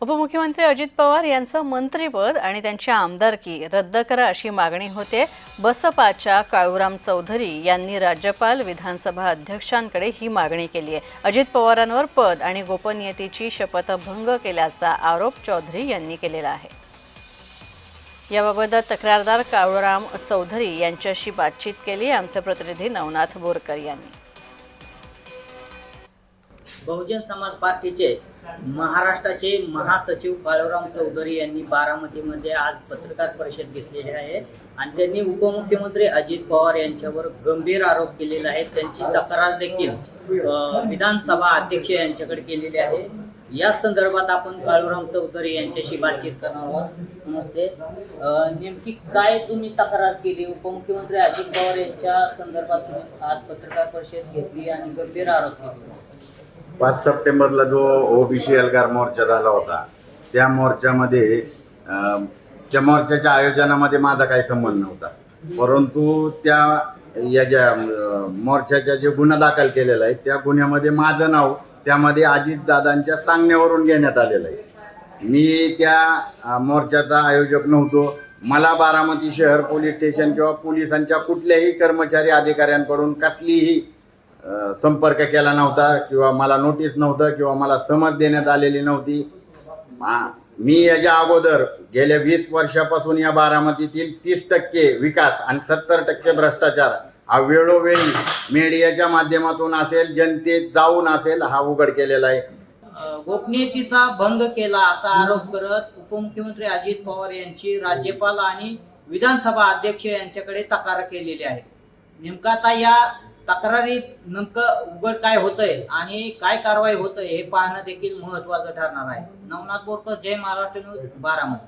उपमुख्यमंत्री अजित पवार यांचं मंत्रिपद आणि त्यांची आमदारकी रद्द करा अशी मागणी होते। बसपाच्या काळूराम चौधरी यांनी राज्यपाल विधानसभा अध्यक्षांकडे ही मागणी केली आहे। अजित पवारांवर पद आणि गोपनीयतेची शपथभंग केल्याचा आरोप चौधरी यांनी केलेला आहे। याबाबत तक्रारदार काळूराम चौधरी यांच्याशी बातचीत केली आमचे प्रतिनिधी नवनाथ बोरकर यांनी। बहुजन समाज पार्टीचे महाराष्ट्राचे महासचिव काळूराम चौधरी यांनी बारामतीमध्ये आज पत्रकार परिषद घेतलेली आहे आणि त्यांनी उपमुख्यमंत्री अजित पवार यांच्यावर गंभीर आरोप केलेला आहे। त्यांची तक्रार देखील विधानसभा अध्यक्ष यांच्याकडे केलेली आहे। या संदर्भात आपण काळूराम चौधरी यांच्याशी बातचीत करणार आहोत। नमस्ते, नेमकी काय तुम्ही तक्रार केली? उपमुख्यमंत्री अजित पवार यांच्या संदर्भात तुम्ही आज पत्रकार परिषद घेतली आणि गंभीर आरोप केले। 5 सप्टेंबरला जो ओबीसी एल्गार मोर्चा झाला होता त्या मोर्चामध्ये त्या मोर्चाच्या आयोजनामध्ये माझा काही संबंध नव्हता, परंतु या ज्या मोर्चाच्या जे गुन्हा दाखल केलेला आहे त्या गुन्ह्यामध्ये माझं नाव त्यामध्ये अजितदादांच्या सांगण्यावरून घेण्यात आलेलं आहे। मी त्या मोर्चाचा आयोजक नव्हतो। मला बारामती शहर पोलीस स्टेशन किंवा पोलिसांच्या कुठल्याही कर्मचारी अधिकाऱ्यांकडून कसलीही संपर्क केला नव्हता किंवा मला नोटीस नव्हतं किंवा मला समज देण्यात आलेली नव्हती। मी याच्या अगोदर गेल्या 20 वर्षापासून या बारामतीतील 30% विकास आणि 70% भ्रष्टाचार हा वेळोवेळी मीडियाच्या माध्यमातून असेल, जनतेत जाऊन असेल, हा उघड केलेला आहे। गोपनीयतेचा भंग केला असा आरोप करत उपमुख्यमंत्री अजित पवार यांची राज्यपाल आणि विधानसभा अध्यक्ष यांच्याकडे तक्रार केलेली आहे। नेमका आता या तक्रारीत नेमकं उघड काय होतंय आणि काय कारवाई होतंय हे पाहणं देखील महत्त्वाचं ठरणार आहे। नवनाथ बोरकर, जय महाराष्ट्र न्यूज, बारामती।